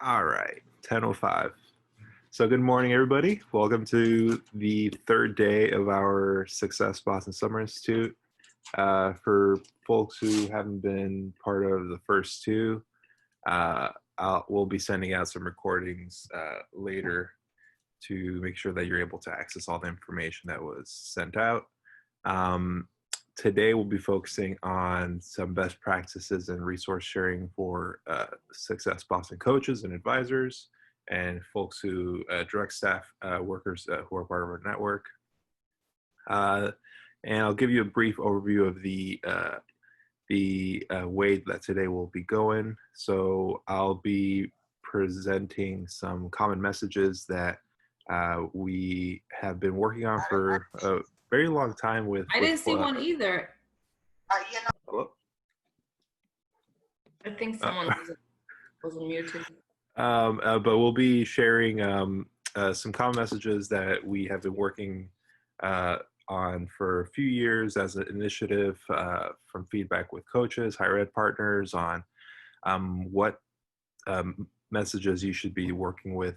All right, 10:05. So good morning, everybody. Welcome to the third day of our Success Boston Summer Institute. For folks who haven't been part of the first two, uh, we'll be sending out some recordings later to make sure that you're able to access all the information that was sent out. Um, Today, we'll be focusing on some best practices and resource sharing for Success Boston coaches and advisors and folks who, direct staff workers who are part of our network. And I'll give you a brief overview of the way that today will be going. So I'll be presenting some common messages that we have been working on for a very long time with. I didn't see one either. Hello? I think someone was muted. But we'll be sharing some common messages that we have been working on for a few years as an initiative from feedback with coaches, higher ed partners on what messages you should be working with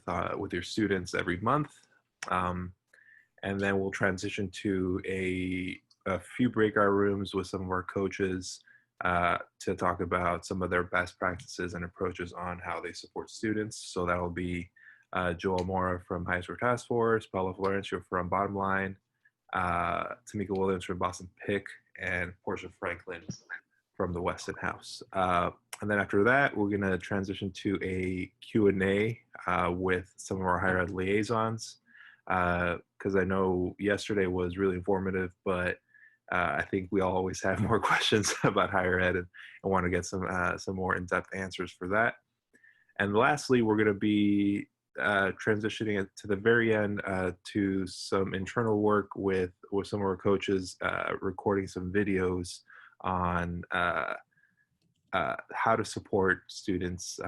your students every month. And then we'll transition to a few breakout rooms with some of our coaches to talk about some of their best practices and approaches on how they support students. So that'll be Joel Mora from High School Task Force, Paolo Florencio from Bottom Line, Tamika Williams from Boston Pick, and Portia Franklin from the Weston House. And then after that, we're going to transition to a Q&A with some of our higher ed liaisons, because I know yesterday was really informative, but I think we all always have more questions about higher ed and want to get some more in-depth answers for that. And lastly, we're going to be transitioning it to the very end to some internal work with some of our coaches, recording some videos on how to support students.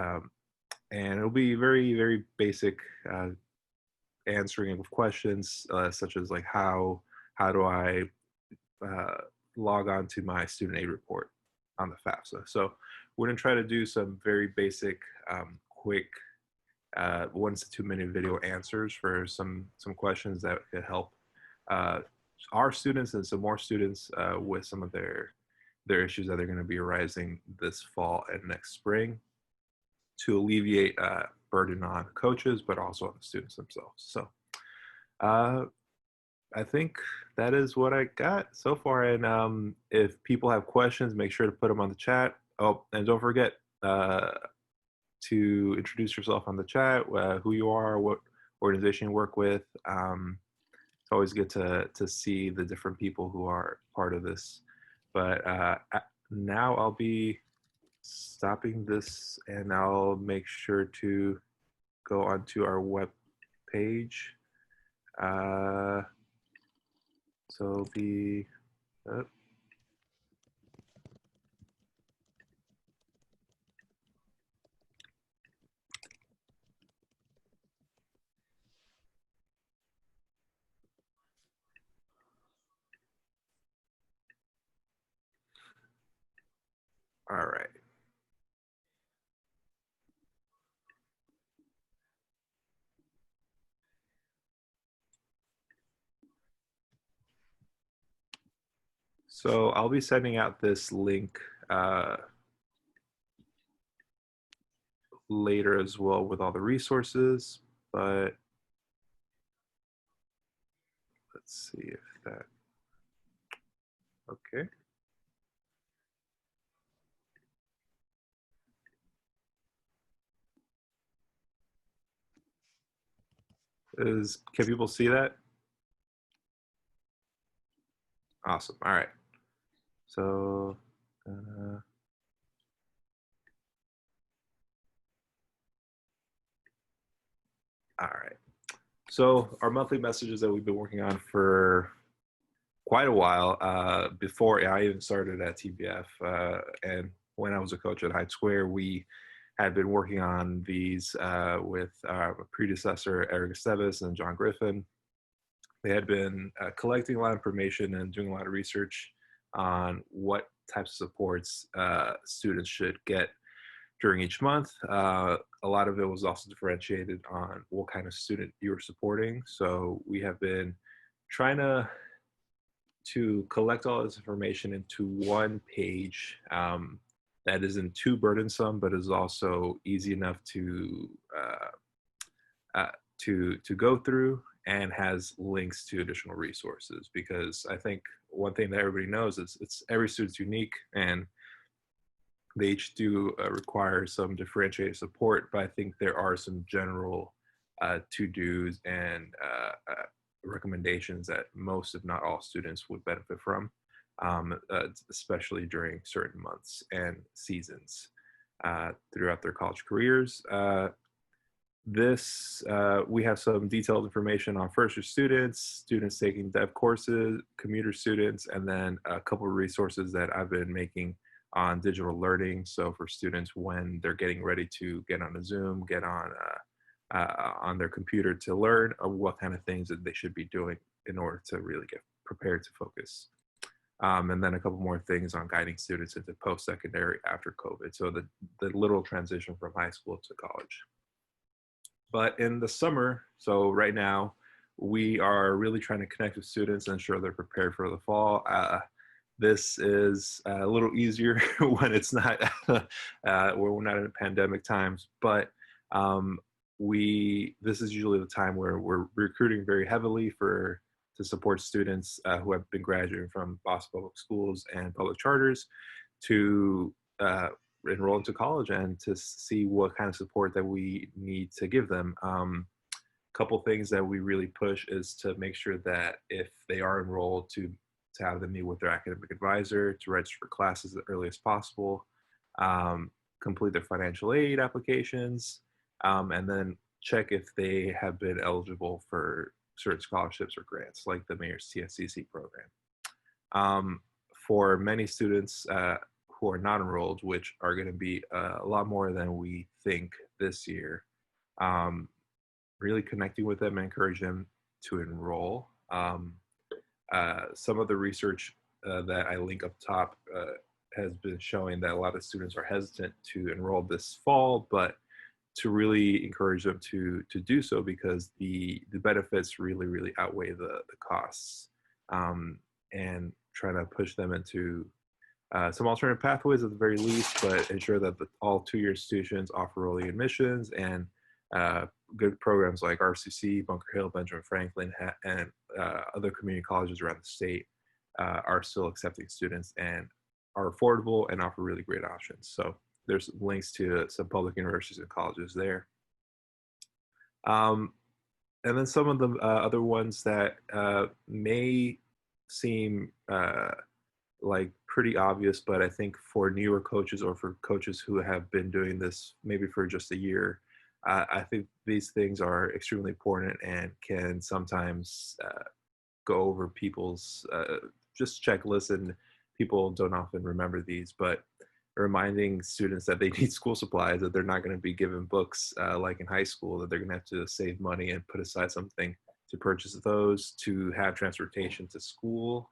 And it'll be very, very basic answering of questions such as like how do I log on to my student aid report on the FAFSA. So we're going to try to do some very basic, quick 1 to 2 minute video answers for some questions that could help our students and some more students with some of their issues that are going to be arising this fall and next spring to alleviate burden on coaches, but also on the students themselves. So I think that is what I got so far. And if people have questions, make sure to put them on the chat. Oh, and don't forget to introduce yourself on the chat, who you are, what organization you work with. It's always good to see the different people who are part of this. But now I'll be stopping this and I'll make sure to go onto our web page. So the all right. So I'll be sending out this link later as well with all the resources, but let's see if that, okay. Can people see that? Awesome. All right. So, all right. So our monthly messages that we've been working on for quite a while, before I even started at TBF, and when I was a coach at Hyde Square, we had been working on these with our predecessor, Eric Esteves and John Griffin. They had been collecting a lot of information and doing a lot of research on what types of supports students should get during each month. A lot of it was also differentiated on what kind of student you were supporting. So we have been trying to collect all this information into one page that isn't too burdensome, but is also easy enough to go through and has links to additional resources. Because I think one thing that everybody knows is it's every student's unique, and they each do require some differentiated support, but I think there are some general to-dos and recommendations that most, if not all, students would benefit from, especially during certain months and seasons throughout their college careers. We have some detailed information on first year students, students taking dev courses, commuter students, and then a couple of resources that I've been making on digital learning. So for students when they're getting ready to get on a Zoom, get on their computer to learn, what kind of things that they should be doing in order to really get prepared to focus. And then a couple more things on guiding students into post-secondary after COVID. So the literal transition from high school to college. But in the summer, so right now, we are really trying to connect with students and ensure they're prepared for the fall. This is a little easier when it's not, where we're not in pandemic times, but this is usually the time where we're recruiting very heavily to support students who have been graduating from Boston Public Schools and public charters to enroll into college and to see what kind of support that we need to give them. Couple things that we really push is to make sure that if they are enrolled, to have them meet with their academic advisor, to register for classes as early as possible, complete their financial aid applications, and then check if they have been eligible for certain scholarships or grants, like the mayor's TSCC program. For many students who are not enrolled, which are going to be a lot more than we think this year, really connecting with them and encourage them to enroll. Some of the research that I link up top has been showing that a lot of students are hesitant to enroll this fall, but to really encourage them to do so, because the benefits really outweigh the costs, and try to push them into some alternative pathways at the very least, but ensure that all two-year institutions offer early admissions, and good programs like RCC, Bunker Hill, Benjamin Franklin, and other community colleges around the state are still accepting students and are affordable and offer really great options. So there's links to some public universities and colleges there. And then some of the other ones that may seem like pretty obvious, but I think for newer coaches or for coaches who have been doing this maybe for just a year, I think these things are extremely important and can sometimes go over people's just checklists, and people don't often remember these, but reminding students that they need school supplies, that they're not going to be given books like in high school, that they're going to have to save money and put aside something to purchase those, to have transportation to school.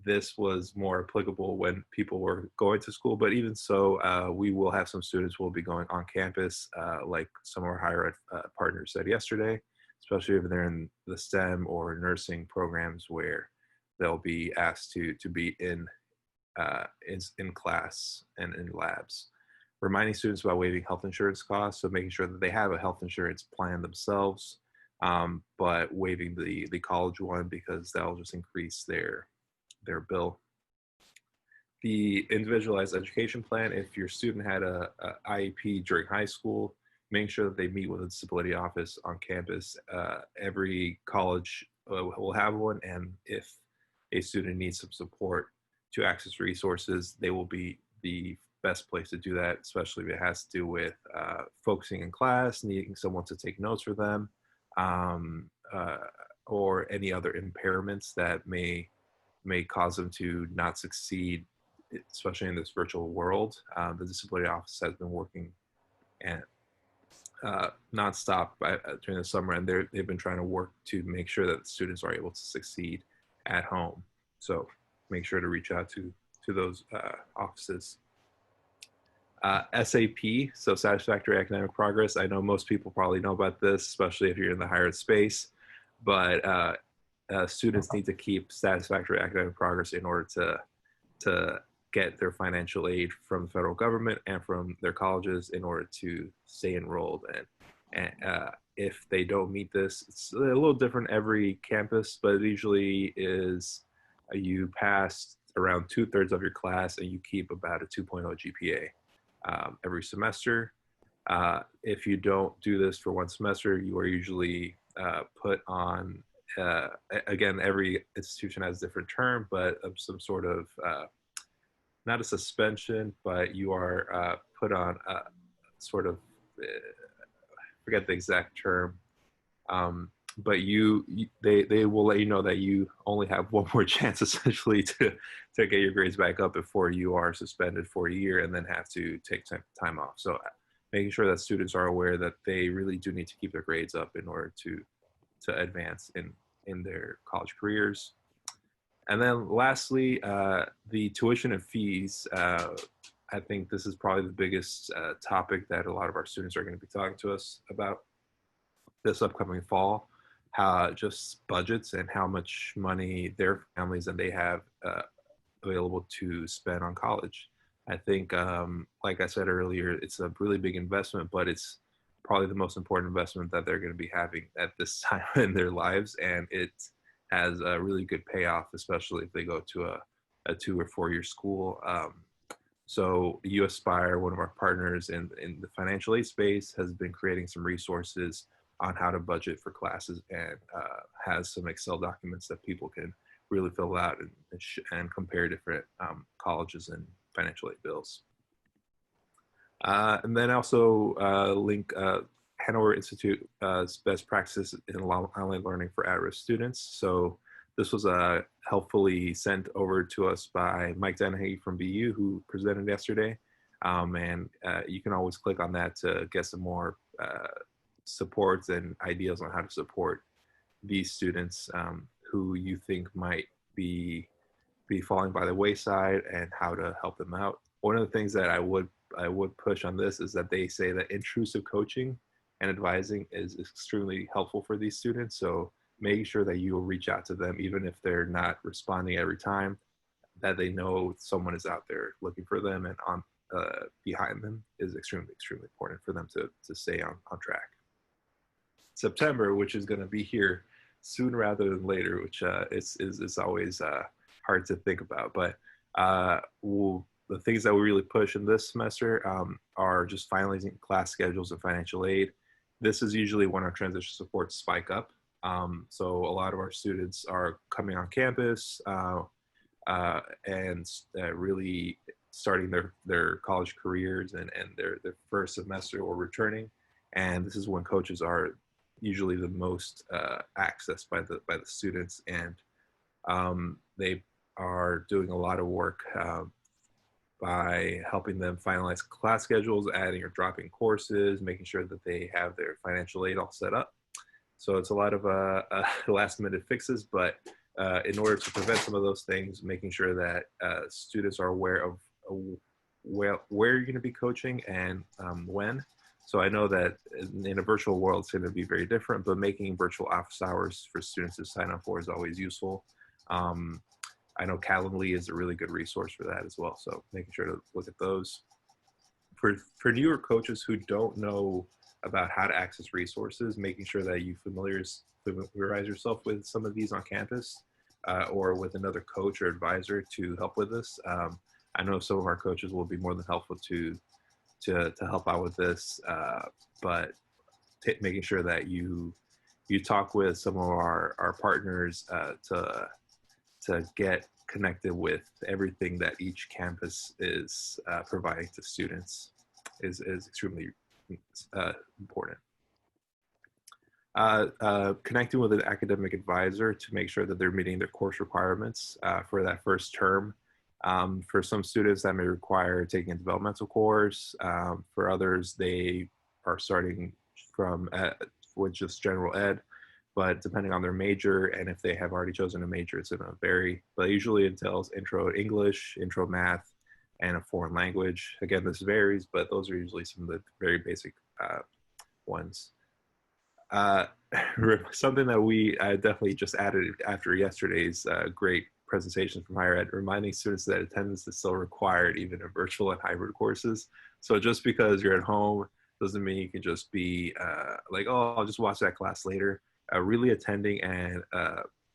This was more applicable when people were going to school, but even so, we will have some students who will be going on campus, like some of our higher ed partners said yesterday, especially if they're in the STEM or nursing programs where they'll be asked to be in class and in labs. Reminding students about waiving health insurance costs, so making sure that they have a health insurance plan themselves, but waiving the college one, because that'll just increase their bill. The individualized education plan, if your student had a IEP during high school, making sure that they meet with a disability office on campus. Every college will have one, and if a student needs some support to access resources, they will be the best place to do that, especially if it has to do with focusing in class, needing someone to take notes for them, or any other impairments that may cause them to not succeed, especially in this virtual world. The disability office has been working and nonstop during the summer, and they've been trying to work to make sure that students are able to succeed at home. So make sure to reach out to those offices. SAP, so satisfactory academic progress. I know most people probably know about this, especially if you're in the higher ed space, but students need to keep satisfactory academic progress in order to get their financial aid from the federal government and from their colleges in order to stay enrolled. And if they don't meet this, it's a little different every campus, but it usually is you pass around 2/3 of your class and you keep about a 2.0 GPA every semester. If you don't do this for one semester, you are usually put on, again, every institution has a different term, but some sort of, not a suspension, but you are put on a sort of, forget the exact term, but they will let you know that you only have one more chance essentially to get your grades back up before you are suspended for a year and then have to take time off. So making sure that students are aware that they really do need to keep their grades up in order to advance in their college careers. And then lastly, the tuition and fees. I think this is probably the biggest topic that a lot of our students are going to be talking to us about this upcoming fall. Just budgets and how much money their families and they have available to spend on college. I think, like I said earlier, it's a really big investment, but it's probably the most important investment that they're going to be having at this time in their lives. And it has a really good payoff, especially if they go to a 2 or 4 year school. So USpire, one of our partners in the financial aid space, has been creating some resources on how to budget for classes and has some Excel documents that people can really fill out and compare different colleges and financial aid bills. And then also link Hanover Institute's best practices in online learning for at-risk students. So this was helpfully sent over to us by Mike Dennehy from BU, who presented yesterday. And you can always click on that to get some more supports and ideas on how to support these students who you think might be falling by the wayside and how to help them out. One of the things that I would push on this is that they say that intrusive coaching and advising is extremely helpful for these students. So making sure that you will reach out to them, even if they're not responding every time, that they know someone is out there looking for them and on behind them is extremely, extremely important for them to stay on track. September, which is going to be here soon rather than later, which is always hard to think about. But the things that we really push in this semester are just finalizing class schedules and financial aid. This is usually when our transition supports spike up. So a lot of our students are coming on campus and really starting their college careers and their first semester or returning. And this is when coaches are usually the most accessed by the students, and they are doing a lot of work by helping them finalize class schedules, adding or dropping courses, making sure that they have their financial aid all set up. So it's a lot of last minute fixes, but in order to prevent some of those things, making sure that students are aware of where you're going to be coaching and when. So I know that in a virtual world, it's going to be very different, but making virtual office hours for students to sign up for is always useful. I know Calendly is a really good resource for that as well. So making sure to look at those. For newer coaches who don't know about how to access resources, making sure that you familiarize yourself with some of these on campus or with another coach or advisor to help with this. I know some of our coaches will be more than helpful to help out with this, but making sure that you talk with some of our partners to get connected with everything that each campus is providing to students is extremely important. Connecting with an academic advisor to make sure that they're meeting their course requirements for that first term. For some students, that may require taking a developmental course. For others, they are starting from with just general ed, but depending on their major and if they have already chosen a major, it's going to vary. But usually it entails intro English, intro math, and a foreign language. Again, this varies, but those are usually some of the very basic ones. Uh, Something that we definitely just added after yesterday's great presentation from higher ed, reminding students that attendance is still required even in virtual and hybrid courses. So just because you're at home doesn't mean you can just be like, oh, I'll just watch that class later. Really attending and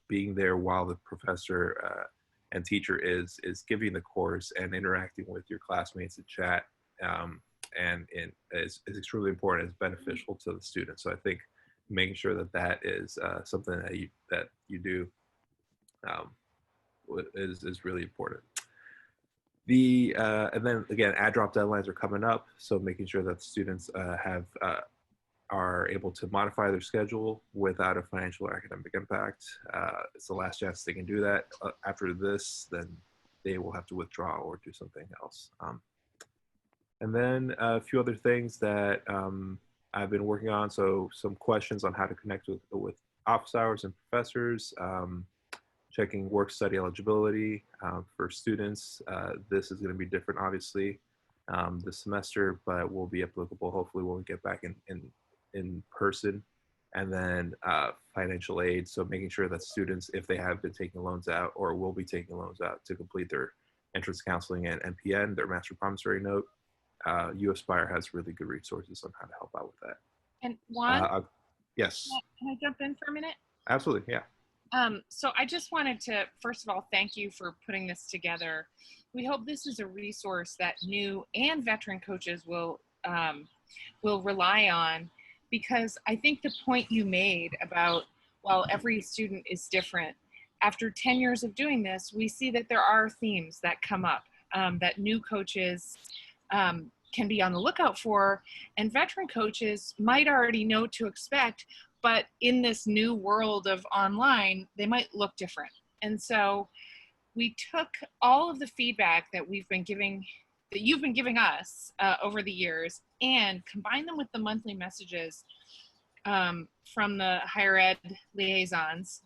being there while the professor and teacher is giving the course and interacting with your classmates in chat, is extremely important. It's beneficial to the students. So I think making sure that that is something that you do is really important. And then again, add drop deadlines are coming up, so making sure that students are able to modify their schedule without a financial or academic impact. It's the last chance they can do that. After this, then they will have to withdraw or do something else. And then a few other things that I've been working on. So some questions on how to connect with office hours and professors, checking work study eligibility for students. This is going to be different, obviously, this semester, but will be applicable hopefully when we get back in person. And then financial aid. So making sure that students, if they have been taking loans out or will be taking loans out to complete their entrance counseling and MPN, their master promissory note, USpire has really good resources on how to help out with that. And Juan, yes. Can I jump in for a minute? Absolutely, yeah. So I just wanted to, first of all, thank you for putting this together. We hope this is a resource that new and veteran coaches will rely on, because I think the point you made about, well, every student is different. After 10 years of doing this, we see that there are themes that come up that new coaches can be on the lookout for, and veteran coaches might already know to expect, but in this new world of online, they might look different. And so we took all of the feedback that you've been giving us over the years and combined them with the monthly messages from the higher ed liaisons,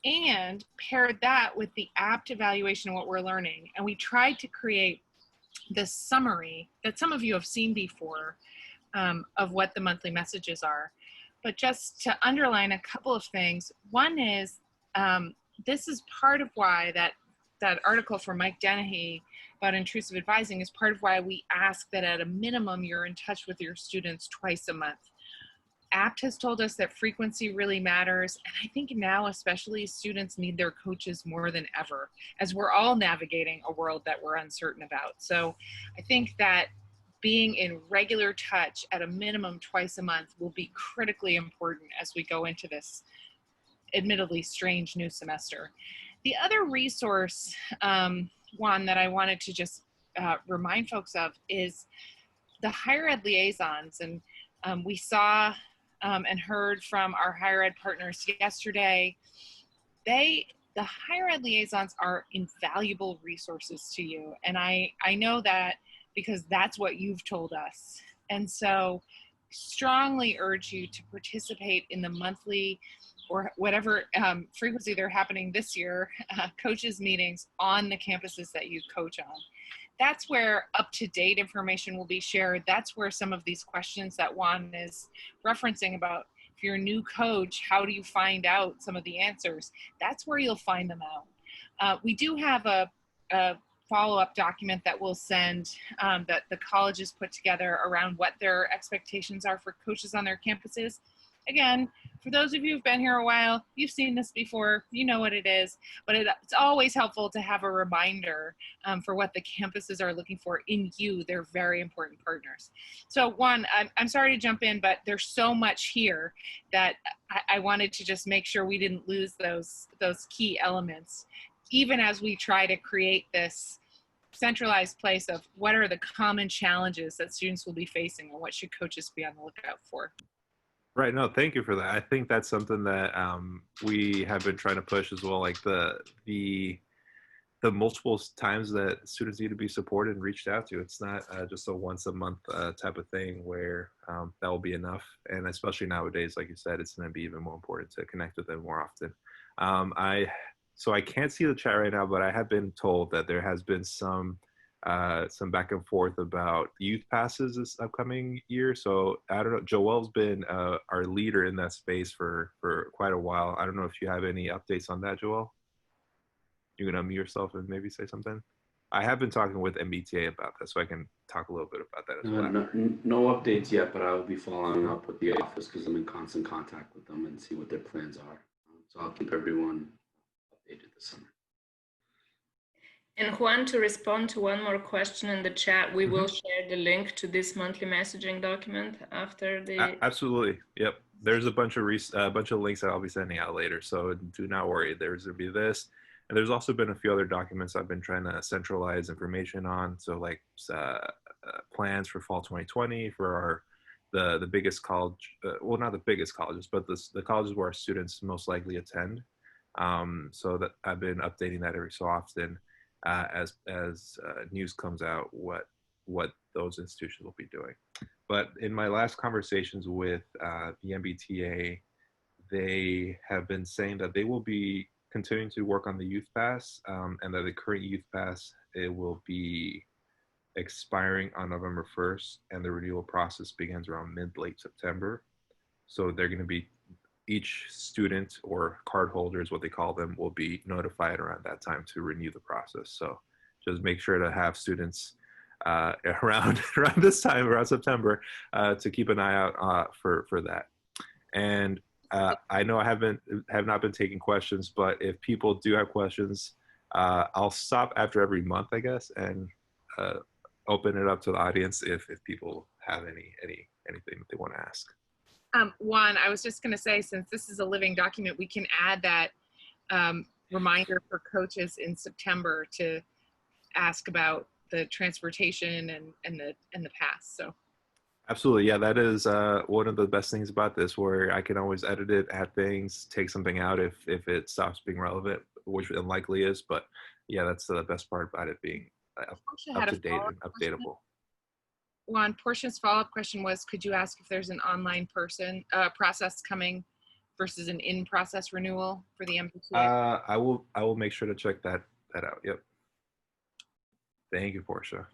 and paired that with the apt evaluation of what we're learning. And we tried to create this summary that some of you have seen before of what the monthly messages are. But just to underline a couple of things, one is this is part of why that article from Mike Dennehy about intrusive advising is part of why we ask that at a minimum you're in touch with your students twice a month. APT has told us that frequency really matters, and I think now especially students need their coaches more than ever, as we're all navigating a world that we're uncertain about. So I think that being in regular touch at a minimum twice a month will be critically important as we go into this admittedly strange new semester. The other resource, one that I wanted to just remind folks of, is the higher ed liaisons. And we saw and heard from our higher ed partners yesterday. The higher ed liaisons are invaluable resources to you. And I know that because that's what you've told us. And so strongly urge you to participate in the monthly or whatever frequency they're happening this year, coaches meetings on the campuses that you coach on. That's where up-to-date information will be shared. That's where some of these questions that Juan is referencing about, if you're a new coach, how do you find out some of the answers? That's where you'll find them out. We do have a follow-up document that we'll send that the colleges put together around what their expectations are for coaches on their campuses. Again, for those of you who've been here a while, you've seen this before, you know what it is, but it's always helpful to have a reminder for what the campuses are looking for in you. They're very important partners. So Juan, I'm sorry to jump in, but there's so much here that I wanted to just make sure we didn't lose those key elements, even as we try to create this centralized place of what are the common challenges that students will be facing and what should coaches be on the lookout for. Right. No, thank you for that. I think that's something that we have been trying to push as well. Like the multiple times that students need to be supported and reached out to. It's not just a once a month type of thing where that will be enough. And especially nowadays, like you said, it's going to be even more important to connect with them more often. So I can't see the chat right now, but I have been told that there has been some some back and forth about youth passes this upcoming year. So I don't know, Joelle's been our leader in that space for quite a while. I don't know if you have any updates on that, Joelle. You can unmute yourself and maybe say something. I have been talking with MBTA about that, so I can talk a little bit about that as well. No updates yet, but I will be following up with the office because I'm in constant contact with them and see what their plans are. So I'll keep everyone updated this summer. And Juan, to respond to one more question in the chat, we will share the link to this monthly messaging document after the. Absolutely, yep. There's a bunch of links that I'll be sending out later, so do not worry. There's gonna be this. And there's also been a few other documents I've been trying to centralize information on. So like plans for fall 2020 for the biggest college, well, not the biggest colleges, but the colleges where our students most likely attend. So that I've been updating that every so often as news comes out, what those institutions will be doing. But in my last conversations with the MBTA, they have been saying that they will be continuing to work on the youth pass, and that the current youth pass, it will be expiring on November 1st, and the renewal process begins around mid-late September. So they're going to be, each student or card holder is what they call them, will be notified around that time to renew the process. So just make sure to have students around this time, around September, to keep an eye out for that. And I know I have not been taking questions, but if people do have questions, I'll stop after every month, I guess, and open it up to the audience if people have anything that they want to ask. Juan, I was just going to say, since this is a living document, we can add that reminder for coaches in September to ask about the transportation and the pass. So. Absolutely. Yeah, that is one of the best things about this, where I can always edit it, add things, take something out if it stops being relevant, which it likely is. But yeah, that's the best part about it being up to date and updatable. Juan, Portia's follow-up question was, could you ask if there's an online process coming versus an in-process renewal for the MBTA? I will make sure to check that out. Yep. Thank you, Portia.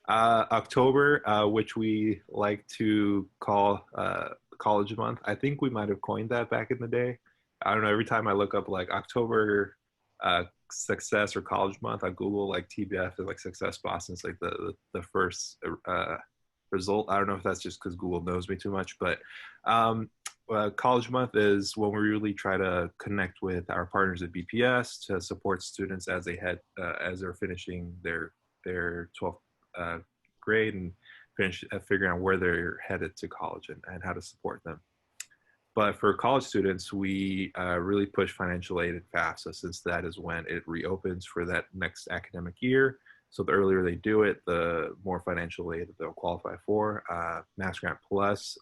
October, which we like to call College Month. I think we might have coined that back in the day. I don't know, every time I look up like October success or College Month, I Google like TBF and like Success Boston. It's like the first result. I don't know if that's just because Google knows me too much, but College Month is when we really try to connect with our partners at BPS to support students as they as they're finishing their 12th grade and figuring out where they're headed to college and how to support them. But for college students, we really push financial aid at FAFSA, since that is when it reopens for that next academic year. So the earlier they do it, the more financial aid that they'll qualify for. Mass Grant Plus,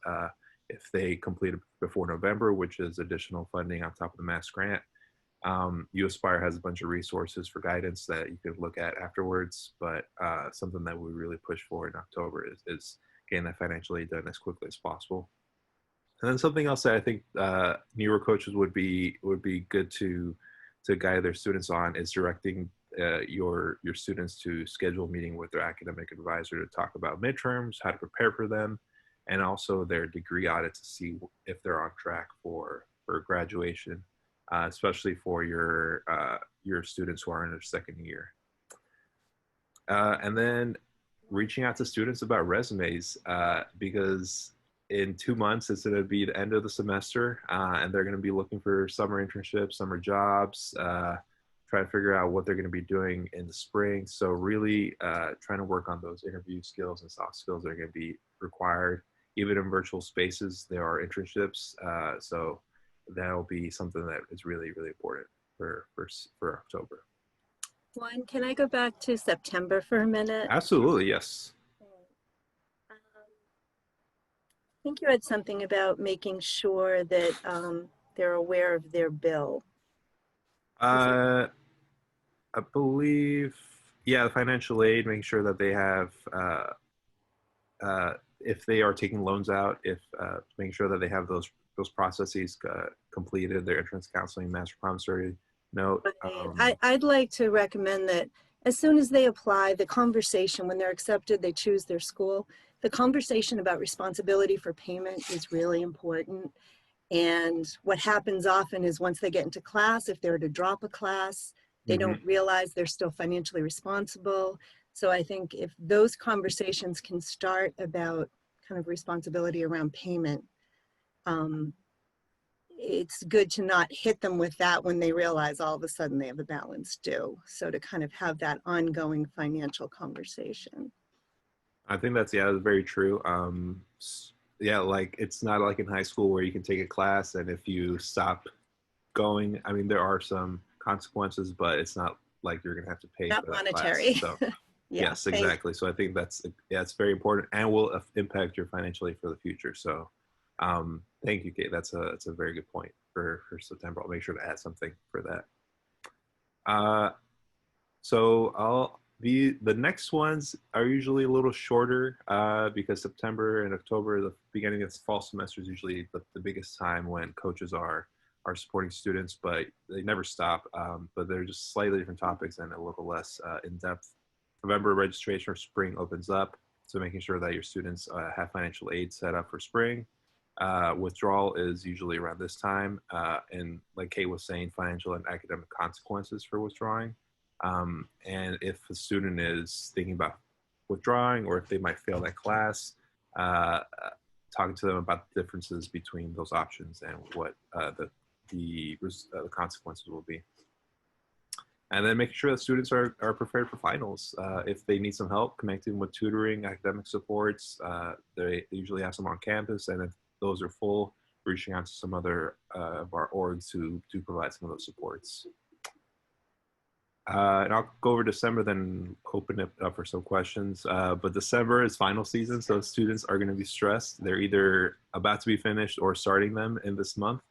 if they complete it before November, which is additional funding on top of the Mass Grant. U Aspire has a bunch of resources for guidance that you could look at afterwards, but something that we really push for in October is getting that financial aid done as quickly as possible. And then something else that I think newer coaches would be good to guide their students on is directing your students to schedule a meeting with their academic advisor to talk about midterms, how to prepare for them, and also their degree audit to see if they're on track for graduation. Especially for your students who are in their second year. And then reaching out to students about resumes, because in 2 months, it's gonna be the end of the semester, and they're gonna be looking for summer internships, summer jobs, trying to figure out what they're gonna be doing in the spring. So really trying to work on those interview skills and soft skills that are gonna be required. Even in virtual spaces, there are internships, so that'll be something that is really, really important for October. Juan, can I go back to September for a minute? Absolutely, yes. I think you had something about making sure that they're aware of their bill. I believe, yeah, financial aid, making sure that they have, if they are taking loans out, making sure that they have those processes completed, their entrance counseling, master promissory note. I'd like to recommend that as soon as they apply, the conversation, when they're accepted, they choose their school, the conversation about responsibility for payment is really important. And what happens often is once they get into class, if they're to drop a class, they don't realize they're still financially responsible. So I think if those conversations can start about kind of responsibility around payment, it's good to not hit them with that when they realize all of a sudden they have a balance due. So to kind of have that ongoing financial conversation. I think that's, yeah, that's very true. Yeah, like it's not like in high school where you can take a class and if you stop going, I mean, there are some consequences, but it's not like you're going to have to pay Not for that monetary. class. So Yeah, yes, exactly. So I think that's, yeah, it's very important and will impact your financially for the future. So thank you, Kate. That's a very good point for September. I'll make sure to add something for that. So the next ones are usually a little shorter because September and October, the beginning of the fall semester, is usually the biggest time when coaches are supporting students, but they never stop. But they're just slightly different topics and a little less in depth. November registration for spring opens up, so making sure that your students have financial aid set up for spring. Withdrawal is usually around this time, and like Kate was saying, financial and academic consequences for withdrawing. And if a student is thinking about withdrawing or if they might fail that class, talking to them about the differences between those options and what the consequences will be. And then making sure that students are prepared for finals. If they need some help connecting with tutoring, academic supports, they usually have some on campus, and if those are full, reaching out to some other of our orgs to provide some of those supports. And I'll go over December, then open it up for some questions. But December is final season, so students are going to be stressed. They're either about to be finished or starting them in this month.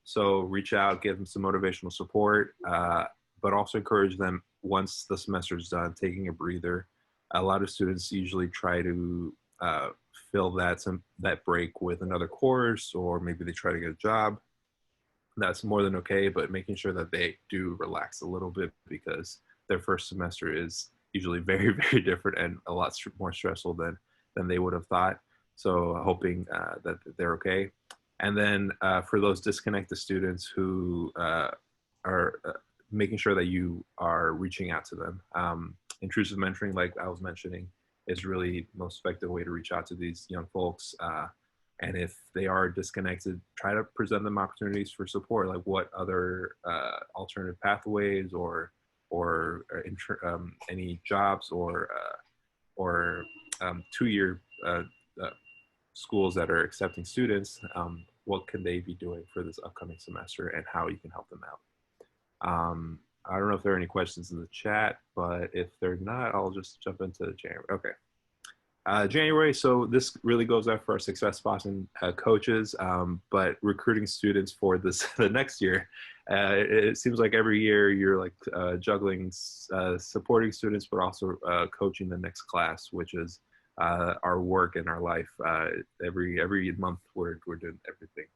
So reach out, give them some motivational support, but also encourage them once the semester is done, taking a breather. A lot of students usually try to fill that break with another course, or maybe they try to get a job. That's more than okay, but making sure that they do relax a little bit because their first semester is usually very, very different and a lot more stressful than they would have thought. So hoping that they're okay. And then for those disconnected students who are making sure that you are reaching out to them. Intrusive mentoring, like I was mentioning, is really the most effective way to reach out to these young folks. And if they are disconnected, try to present them opportunities for support, like what other alternative pathways or any jobs or two-year schools that are accepting students. What can they be doing for this upcoming semester and how you can help them out. I don't know if there are any questions in the chat, but if they're not, I'll just jump into January. Okay. January, so this really goes out for our Success Boston coaches, but recruiting students for the next year, it seems like every year you're like juggling supporting students, but also coaching the next class, which is our work in our life. Every month we're doing everything.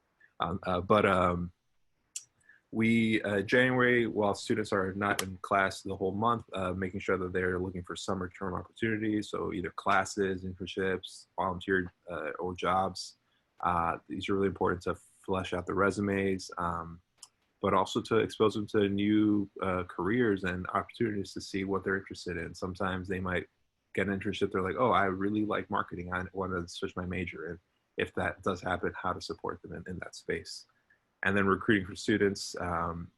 January, while students are not in class the whole month, making sure that they're looking for summer term opportunities. So either classes, internships, volunteer or jobs. These are really important to flesh out the resumes, but also to expose them to new careers and opportunities to see what they're interested in. Sometimes they might get an internship. They're like, oh, I really like marketing. I want to switch my major. And if that does happen, how to support them in that space. And then recruiting for students.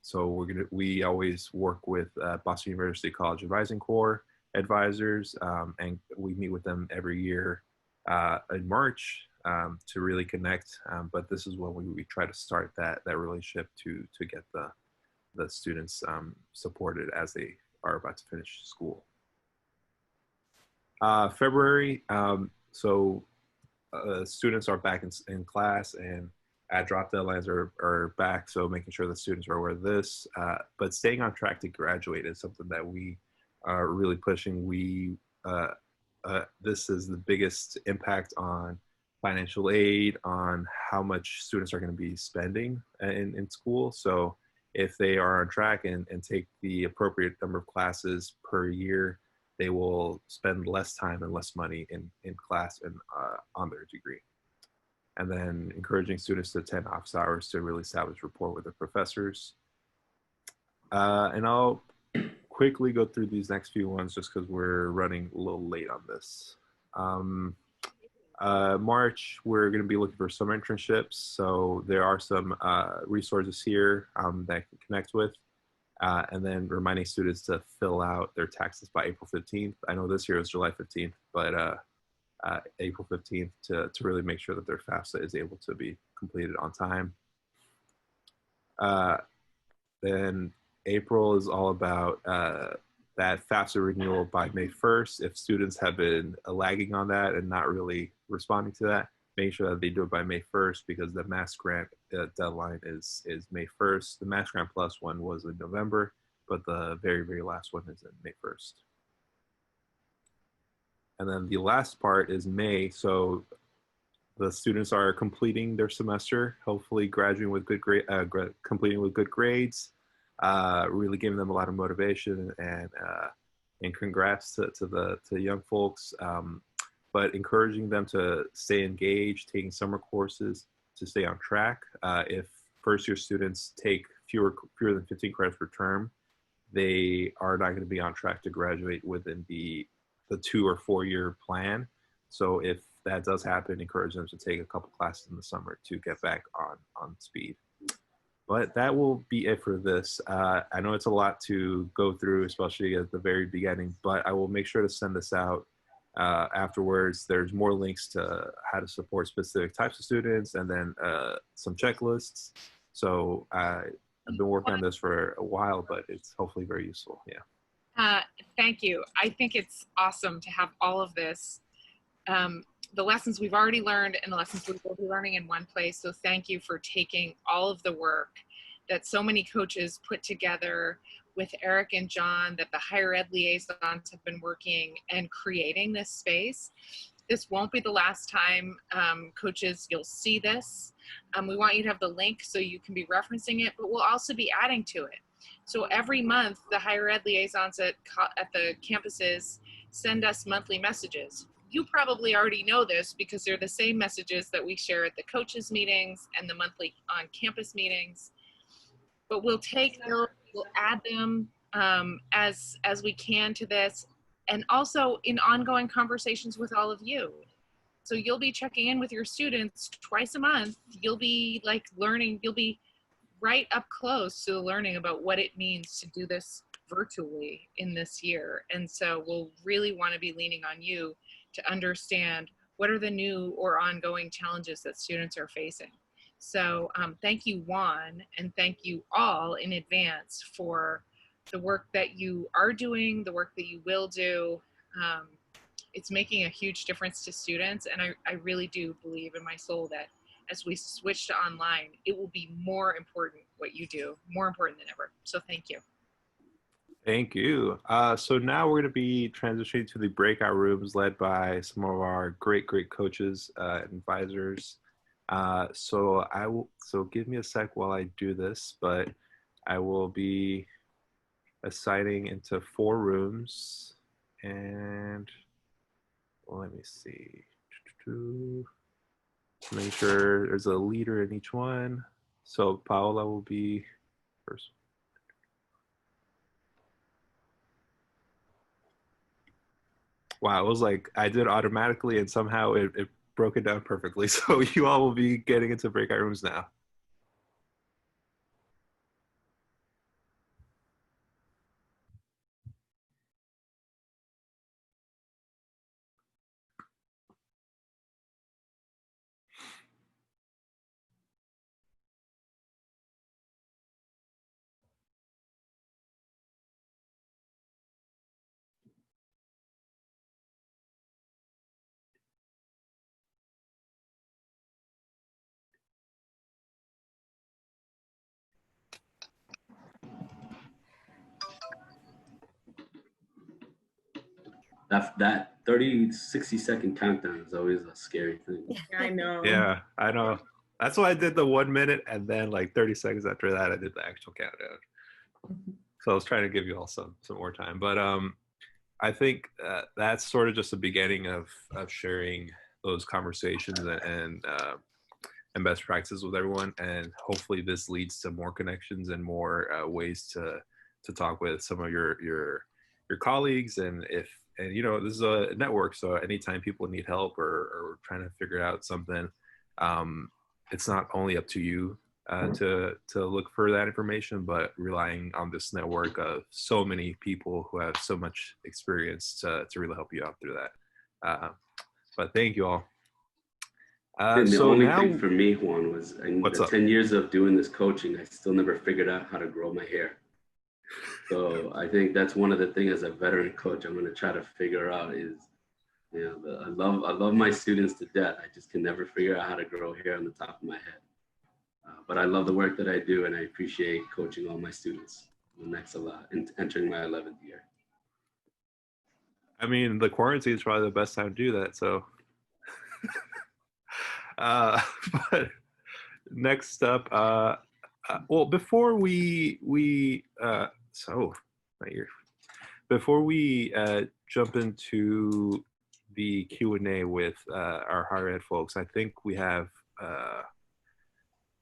So we always work with Boston University College Advising Corps advisors, and we meet with them every year in March to really connect. But this is when we try to start that relationship to get the students supported as they are about to finish school. February, so students are back in class, and drop deadlines are back, so making sure the students are aware of this. But staying on track to graduate is something that we are really pushing. This is the biggest impact on financial aid, on how much students are going to be spending in school. So if they are on track and take the appropriate number of classes per year, they will spend less time and less money in class and on their degree. And then encouraging students to attend office hours to really establish rapport with their professors. And I'll quickly go through these next few ones just because we're running a little late on this. March, we're going to be looking for some internships. So there are some resources here that I can connect with. And then reminding students to fill out their taxes by April 15th. I know this year is July 15th, but April 15th to really make sure that their FAFSA is able to be completed on time. Then April is all about that FAFSA renewal by May 1st. If students have been lagging on that and not really responding to that, make sure that they do it by May 1st because the Mass Grant deadline is May 1st. The Mass Grant Plus one was in November, but the very, very last one is in May 1st. And then the last part is May. So the students are completing their semester, hopefully graduating with good completing with good grades, really giving them a lot of motivation and congrats to the young folks. But encouraging them to stay engaged, taking summer courses to stay on track. If first year students take fewer than 15 credits per term, they are not going to be on track to graduate within the 2 or 4 year plan. So if that does happen, encourage them to take a couple classes in the summer to get back on speed. But that will be it for this. I know it's a lot to go through, especially at the very beginning, but I will make sure to send this out afterwards. There's more links to how to support specific types of students and then some checklists. So I've been working on this for a while, but it's hopefully very useful. Yeah. Thank you. I think it's awesome to have all of this. The lessons we've already learned and the lessons we will be learning in one place. So thank you for taking all of the work that so many coaches put together with Eric and John, that the higher ed liaisons have been working and creating this space. This won't be the last time, coaches, you'll see this. We want you to have the link so you can be referencing it, but we'll also be adding to it. So every month, the higher ed liaisons at the campuses send us monthly messages. You probably already know this because they're the same messages that we share at the coaches meetings and the monthly on-campus meetings. But we'll take those, we'll add them as we can to this, and also in ongoing conversations with all of you. So you'll be checking in with your students twice a month. You'll be like learning, you'll be right up close to learning about what it means to do this virtually in this year. And so we'll really want to be leaning on you to understand what are the new or ongoing challenges that students are facing. So thank you, Juan, and thank you all in advance for the work that you are doing, the work that you will do. It's making a huge difference to students, and I really do believe in my soul that as we switch to online, it will be more important what you do, more important than ever. So thank you. Thank you. So now we're going to be transitioning to the breakout rooms led by some of our great coaches and advisors. So give me a sec while I do this, but I will be assigning into 4 rooms, and let me see. Make sure there's a leader in each one. So Paola will be first. Wow, it was like I did automatically and somehow it broke it down perfectly. So you all will be getting into breakout rooms now. That 30, 60-second countdown is always a scary thing. I know. Yeah, I know. That's why I did the 1 minute, and then like 30 seconds after that, I did the actual countdown. So I was trying to give you all some more time, but I think that's sort of just the beginning of sharing those conversations and best practices with everyone, and hopefully this leads to more connections and more ways to talk with some of your colleagues. And you know, this is a network, so anytime people need help or trying to figure out something, it's not only up to you to look for that information, but relying on this network of so many people who have so much experience to really help you out through that. But thank you all. And the So only now, thing for me, Juan, was in what's the up? 10 years of doing this coaching, I still never figured out how to grow my hair. So I think that's one of the things as a veteran coach, I'm going to try to figure out is, you know, I love my students to death. I just can never figure out how to grow hair on the top of my head. But I love the work that I do, and I appreciate coaching all my students. Next a lot, and entering my 11th year. I mean, the quarantine is probably the best time to do that. So, but next up, well, before we before we jump into the Q&A with our higher ed folks, I think we have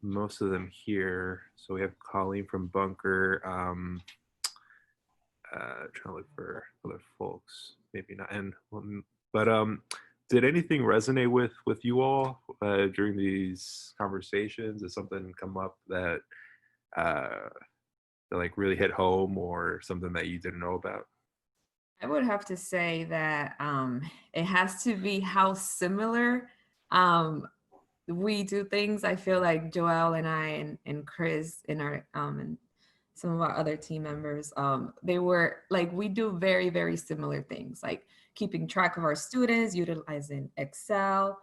most of them here. So we have Colleen from Bunker. Trying to look for other folks, maybe not. And but did anything resonate with you all during these conversations? Did something come up that like really hit home, or something that you didn't know about? I would have to say that it has to be how similar we do things. I feel like Joel and I and Chris and our and some of our other team members, they were like, we do very, very similar things, like keeping track of our students, utilizing Excel,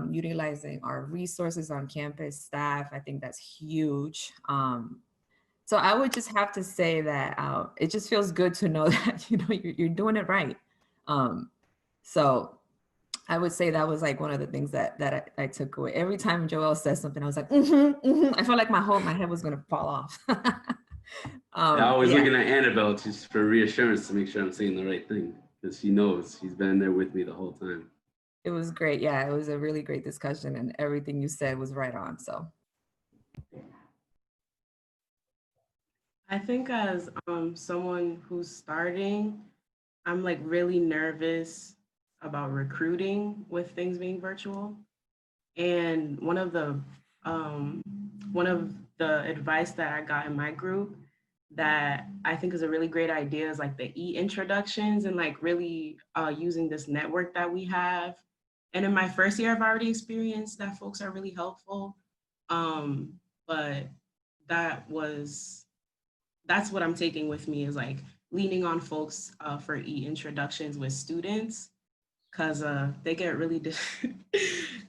utilizing our resources on campus staff. I think that's huge. So I would just have to say that it just feels good to know that, you know, you're doing it right. So I would say that was like one of the things that I took away. Every time Joel says something, I was like, I felt like my head was gonna fall off. I was looking at Annabelle just for reassurance to make sure I'm saying the right thing, because she knows, she's been there with me the whole time. It was great. Yeah, it was a really great discussion, and everything you said was right on. So I think as someone who's starting, I'm like really nervous about recruiting with things being virtual. And one of the advice that I got in my group that I think is a really great idea is like the e-introductions, and like really using this network that we have. And in my first year, I've already experienced that folks are really helpful. But that's what I'm taking with me, is like leaning on folks for e-introductions with students, because they get really,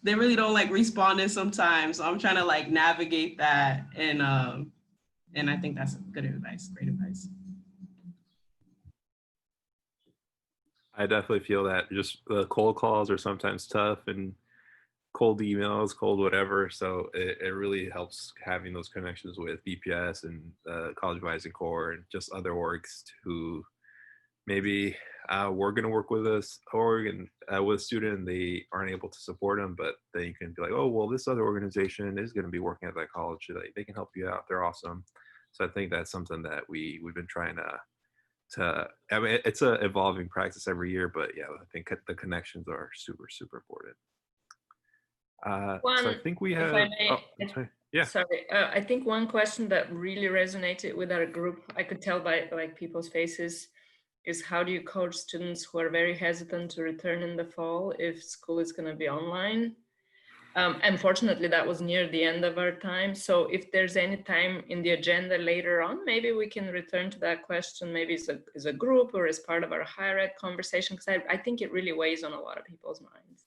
they really don't like responding sometimes. So I'm trying to like navigate that. And I think that's good advice, great advice. I definitely feel that just the cold calls are sometimes tough, and cold emails, cold whatever. So it really helps having those connections with BPS and College Advising Corps and just other orgs who maybe we're going to work with us org and with a student, and they aren't able to support them, but then you can be like, oh, well, this other organization is going to be working at that college. They can help you out. They're awesome. So I think that's something that we've been trying to I mean, it's a evolving practice every year, but yeah, I think the connections are super, super important. So I think we have, yeah. Sorry, I think one question that really resonated with our group, I could tell by like people's faces, is how do you coach students who are very hesitant to return in the fall if school is going to be online? Unfortunately, that was near the end of our time. So if there's any time in the agenda later on, maybe we can return to that question, maybe as a group or as part of our higher ed conversation, because I think it really weighs on a lot of people's minds.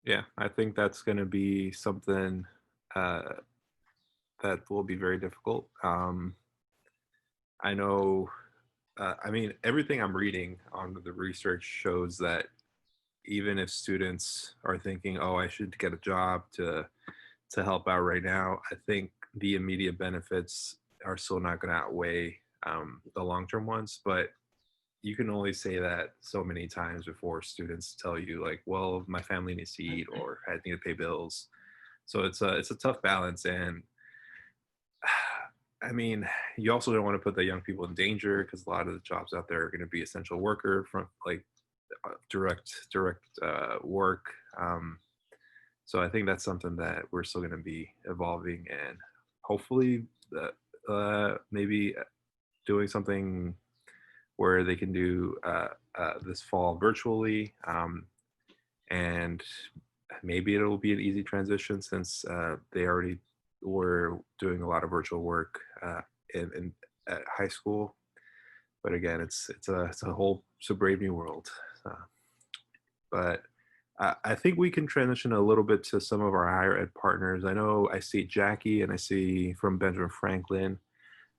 Yeah, I think that's going to be something that will be very difficult. I know, I mean, everything I'm reading on the research shows that even if students are thinking, oh, I should get a job to help out right now, I think the immediate benefits are still not going to outweigh the long-term ones. But you can only say that so many times before students tell you like, well, my family needs to eat, or I need to pay bills. So it's a tough balance. And I mean, you also don't want to put the young people in danger, because a lot of the jobs out there are going to be essential worker from like direct work. So I think that's something that we're still going to be evolving, and hopefully maybe doing something where they can do this fall virtually, and maybe it'll be an easy transition, since they already were doing a lot of virtual work at high school. But again, it's a brave new world. But I think we can transition a little bit to some of our higher ed partners. I know I see Jackie, and I see from Benjamin Franklin.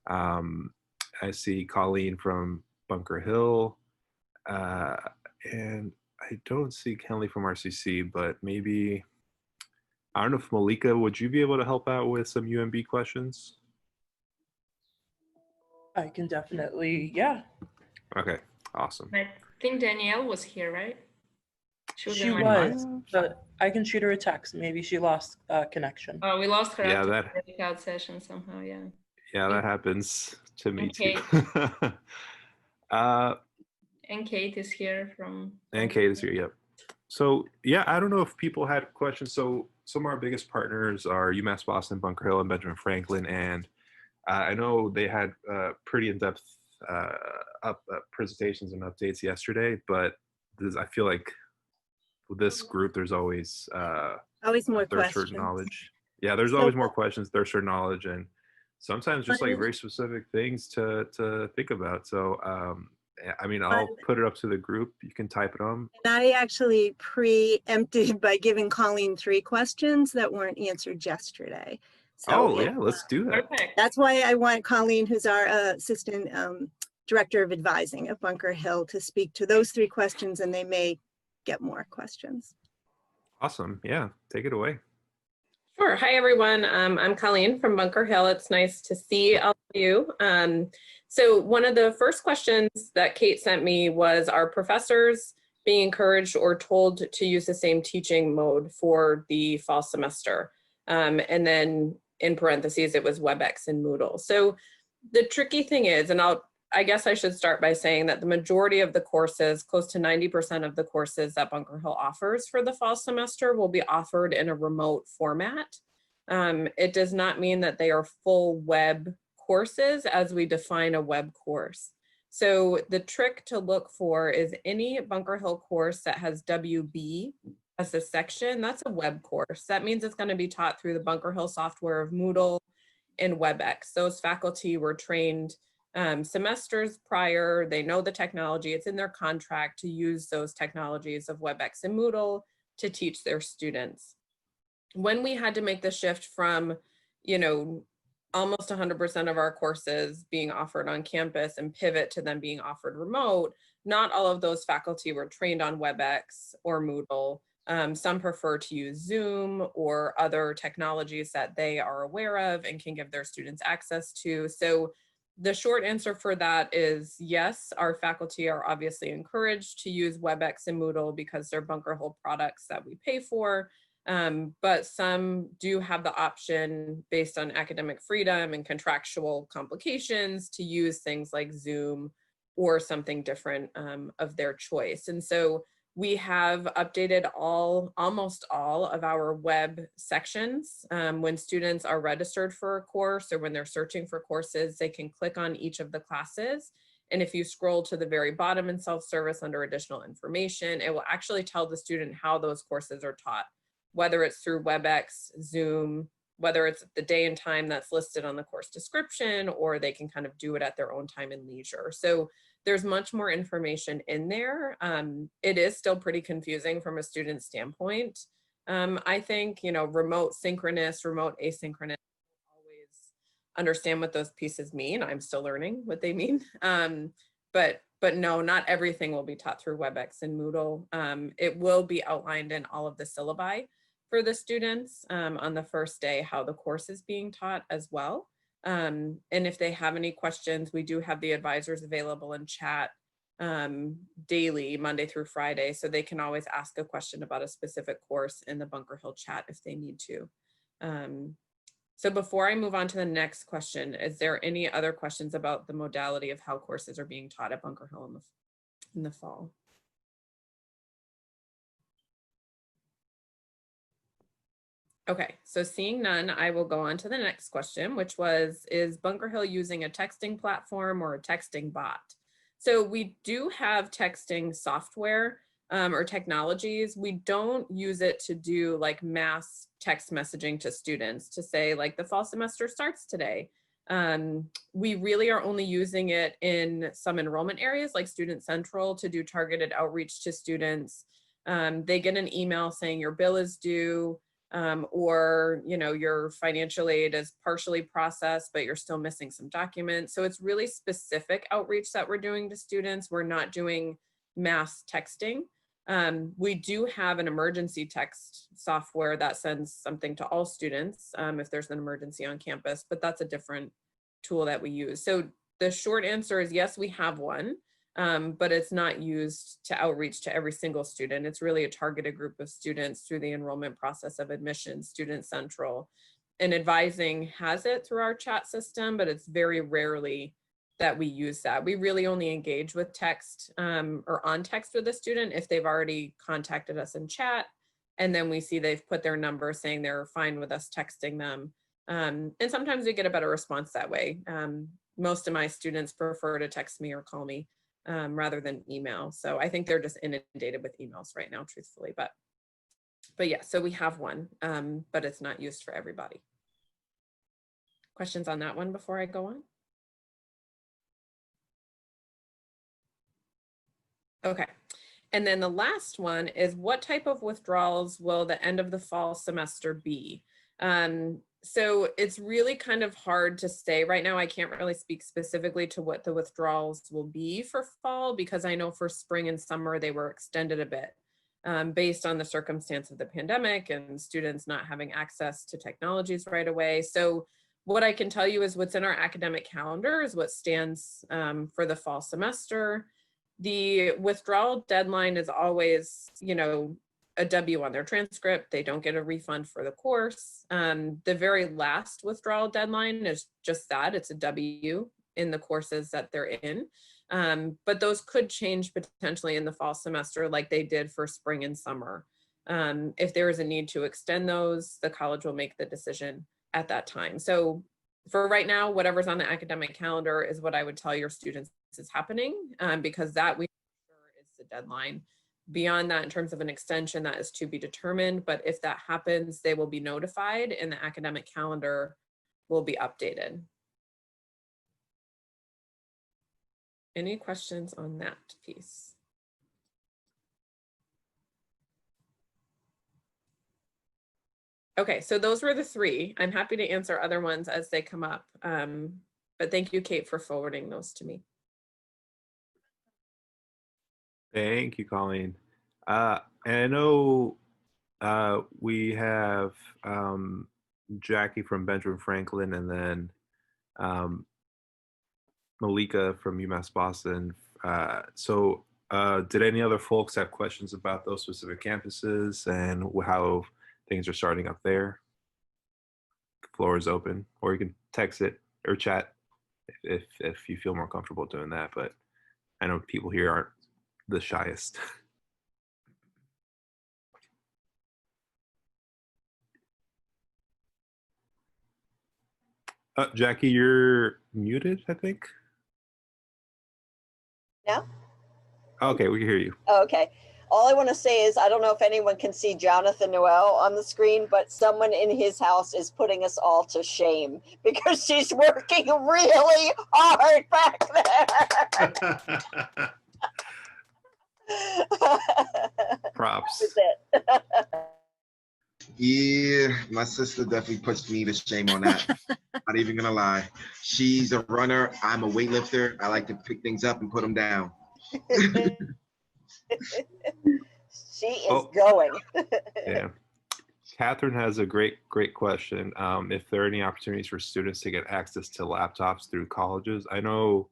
I see Colleen from Bunker Hill, and I don't see Kenley from RCC, but maybe, I don't know if Malika, would you be able to help out with some UMB questions? I can definitely, yeah. Okay, awesome. I think Danielle was here, right? She was, but I can shoot her a text. Maybe she lost connection. Oh, we lost her Yeah, after that- the breakout session somehow, yeah. Yeah, that happens to me Okay. too. And Kate is here from... And Kate is here, yep. So yeah, I don't know if people had questions. So some of our biggest partners are UMass Boston, Bunker Hill, and Benjamin Franklin. And I know they had pretty in-depth presentations and updates yesterday, but I feel like with this group, there's always more thirst for questions. knowledge. Yeah, there's So- always more questions, thirst for knowledge, and sometimes just like Fun- very specific things to think about. So I mean, I'll put it up to the group. You can type it on. And I actually preempted by giving Colleen 3 questions that weren't answered yesterday. So Yeah, let's do that. Perfect. that's why I want Colleen, who's our assistant director of advising at Bunker Hill, to speak to those 3 questions, and they may get more questions. Awesome. Yeah, take it away. Sure. Hi, everyone. I'm Colleen from Bunker Hill. It's nice to see all of you. So one of the first questions that Kate sent me was, are professors being encouraged or told to use the same teaching mode for the fall semester? And then in parentheses, it was WebEx and Moodle. So the tricky thing is, and I guess I should start by saying that the majority of the courses, close to 90% of the courses that Bunker Hill offers for the fall semester, will be offered in a remote format. It does not mean that they are full web courses as we define a web course. So the trick to look for is any Bunker Hill course that has WB as a section, that's a web course. That means it's going to be taught through the Bunker Hill software of Moodle and WebEx. Those faculty were trained semesters prior. They know the technology. It's in their contract to use those technologies of WebEx and Moodle to teach their students. When we had to make the shift from, almost 100% of our courses being offered on campus and pivot to them being offered remote, not all of those faculty were trained on WebEx or Moodle. Some prefer to use Zoom or other technologies that they are aware of and can give their students access to. So the short answer for that is yes, our faculty are obviously encouraged to use WebEx and Moodle because they're Bunker Hill products that we pay for. But some do have the option based on academic freedom and contractual complications to use things like Zoom or something different of their choice. And so we have updated almost all of our web sections. When students are registered for a course or when they're searching for courses, they can click on each of the classes. And if you scroll to the very bottom in self-service under additional information, it will actually tell the student how those courses are taught, whether it's through WebEx, Zoom, whether it's the day and time that's listed on the course description, or they can kind of do it at their own time and leisure. So there's much more information in there. It is still pretty confusing from a student standpoint. I think, remote synchronous, remote asynchronous, always understand what those pieces mean. I'm still learning what they mean. But But no, not everything will be taught through WebEx and Moodle. It will be outlined in all of the syllabi for the students on the first day, how the course is being taught as well. And if they have any questions, we do have the advisors available in chat daily, Monday through Friday, so they can always ask a question about a specific course in the Bunker Hill chat if they need to. So before I move on to the next question, is there any other questions about the modality of how courses are being taught at Bunker Hill in the fall? Okay, so seeing none, I will go on to the next question, which was, is Bunker Hill using a texting platform or a texting bot? So we do have texting software or technologies. We don't use it to do like mass text messaging to students to say like the fall semester starts today. We really are only using it in some enrollment areas like Student Central to do targeted outreach to students. They get an email saying your bill is due, or your financial aid is partially processed, but you're still missing some documents. So it's really specific outreach that we're doing to students. We're not doing mass texting. We do have an emergency text software that sends something to all students if there's an emergency on campus, but that's a different tool that we use. So the short answer is yes, we have one. But it's not used to outreach to every single student. It's really a targeted group of students through the enrollment process of admissions, Student Central. And advising has it through our chat system, but it's very rarely that we use that. We really only engage with text or on text with a student if they've already contacted us in chat. And then we see they've put their number saying they're fine with us texting them. And sometimes we get a better response that way. Most of my students prefer to text me or call me rather than email. So I think they're just inundated with emails right now, truthfully, but yeah, so we have one, but it's not used for everybody. Questions on that one before I go on? Okay, and then the last one is, what type of withdrawals will the end of the fall semester be? So it's really kind of hard to say right now. I can't really speak specifically to what the withdrawals will be for fall, because I know for spring and summer they were extended a bit based on the circumstance of the pandemic and students not having access to technologies right away. So what I can tell you is what's in our academic calendar is what stands for the fall semester. The withdrawal deadline is always, a W on their transcript. They don't get a refund for the course. The very last withdrawal deadline is just that, it's a W in the courses that they're in. But those could change potentially in the fall semester like they did for spring and summer. If there is a need to extend those, the college will make the decision at that time. So for right now, whatever's on the academic calendar is what I would tell your students is happening, because that we sure is the deadline. Beyond that, in terms of an extension, that is to be determined. But if that happens, they will be notified and the academic calendar will be updated. Any questions on that piece? Okay, so those were the three. I'm happy to answer other ones as they come up. But thank you, Kate, for forwarding those to me. Thank you, Colleen. And I know we have Jackie from Benjamin Franklin, and then Malika from UMass Boston. So did any other folks have questions about those specific campuses and how things are starting up there? The floor is open, or you can text it or chat if you feel more comfortable doing that. But I know people here aren't the shyest. Jackie, you're muted, I think. Now? Okay, we can hear you. Okay. All I want to say is, I don't know if anyone can see Jonathan Noel on the screen, but someone in his house is putting us all to shame because she's working really hard back there. Props. That's it. Yeah, my sister definitely puts me to shame on that. Not even gonna lie. She's a runner. I'm a weightlifter. I like to pick things up and put them down. She is Oh. going. Yeah. Catherine has a great question. If there are any opportunities for students to get access to laptops through colleges, I know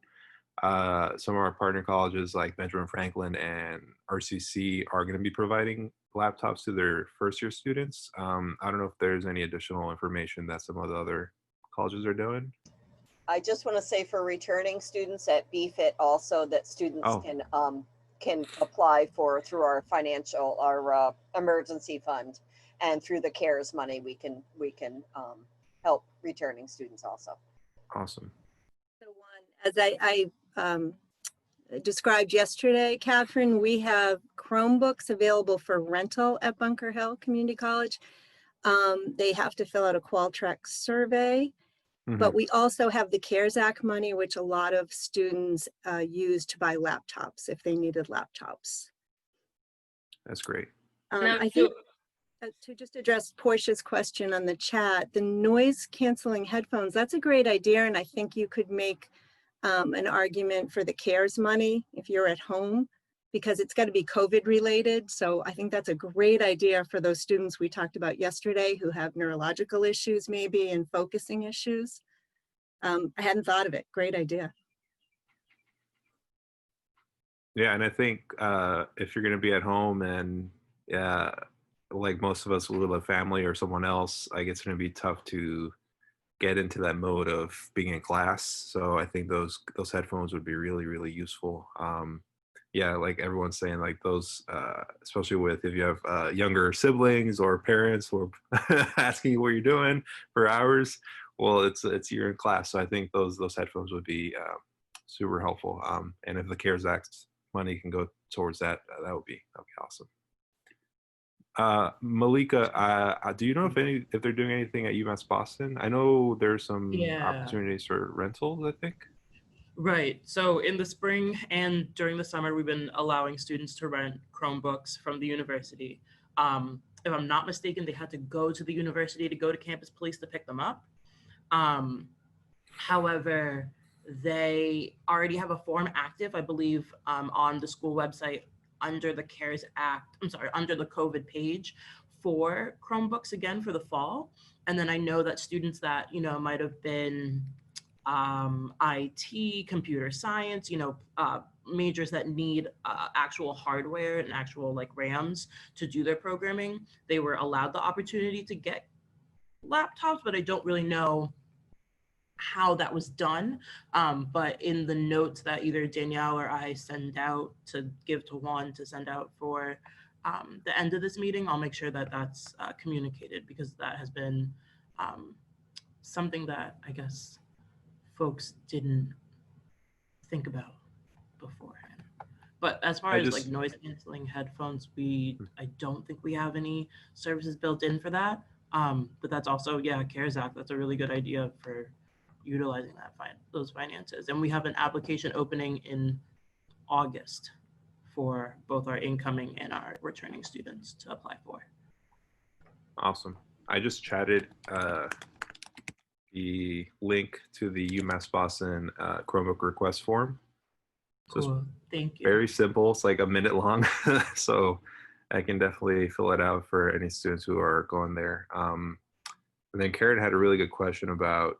some of our partner colleges like Benjamin Franklin and RCC are going to be providing laptops to their first year students. I don't know if there's any additional information that some of the other colleges are doing. I just want to say for returning students at BFIT also that students can apply for through our emergency fund, and through the CARES money we can help returning students also. Awesome. So as I described yesterday, Catherine, we have Chromebooks available for rental at Bunker Hill Community College. They have to fill out a Qualtrics survey, but we also have the CARES Act money, which a lot of students use to buy laptops if they needed laptops. That's great. I think to just address Portia's question on the chat, the noise canceling headphones, that's a great idea. And I think you could make an argument for the CARES money if you're at home, because it's got to be COVID related. So I think that's a great idea for those students we talked about yesterday who have neurological issues maybe and focusing issues. I hadn't thought of it. Great idea. Yeah, and I think if you're going to be at home and like most of us with a family or someone else, like it's going to be tough to get into that mode of being in class. So I think those headphones would be really, really useful. Yeah, like everyone's saying, like those, especially with if you have younger siblings or parents who are asking you what you're doing for hours. Well, it's you're in class, so I think those headphones would be super helpful. And if the CARES Act money can go towards that, that would be awesome. Malika, do you know if they're doing anything at UMass Boston? I know there's some opportunities for rentals, I think. Right. So in the spring and during the summer, we've been allowing students to rent Chromebooks from the university. If I'm not mistaken, they had to go to the university to go to Campus Police to pick them up. However, they already have a form active, I believe, on the school website under the CARES Act, under the COVID page for Chromebooks again for the fall. And then I know that students that, might have been IT, computer science, majors that need actual hardware and actual like RAMs to do their programming, they were allowed the opportunity to get laptops, but I don't really know how that was done. But in the notes that either Danielle or I send out to give to Juan to send out for the end of this meeting, I'll make sure that that's communicated, because that has been something that I guess folks didn't think about beforehand. But as far as like noise canceling headphones, I don't think we have any services built in for that. But that's also, CARES Act, that's a really good idea for utilizing those finances. And we have an application opening in August for both our incoming and our returning students to apply for. Awesome. I just chatted the link to the UMass Boston Chromebook request form. So cool. Thank you. Very simple. It's like a minute long. So I can definitely fill it out for any students who are going there. And then Karen had a really good question about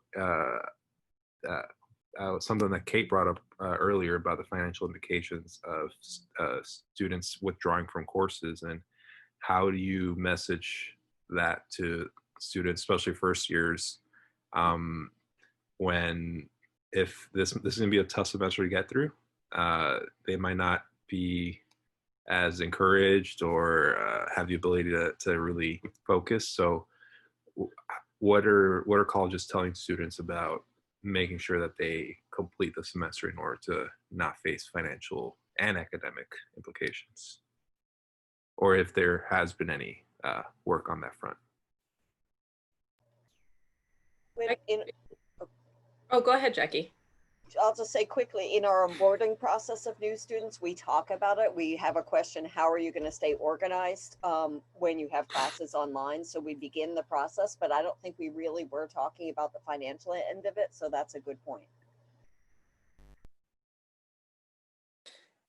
something that Kate brought up earlier about the financial implications of students withdrawing from courses, and how do you message that to students, especially first years, when if this is going to be a tough semester to get through, they might not be as encouraged or have the ability to really focus. So what are colleges telling students about making sure that they complete the semester in order to not face financial and academic implications, or if there has been any work on that front? Go ahead, Jackie. I'll just say quickly, in our onboarding process of new students, we talk about it. We have a question, how are you going to stay organized when you have classes online? So we begin the process, but I don't think we really were talking about the financial end of it. So that's a good point.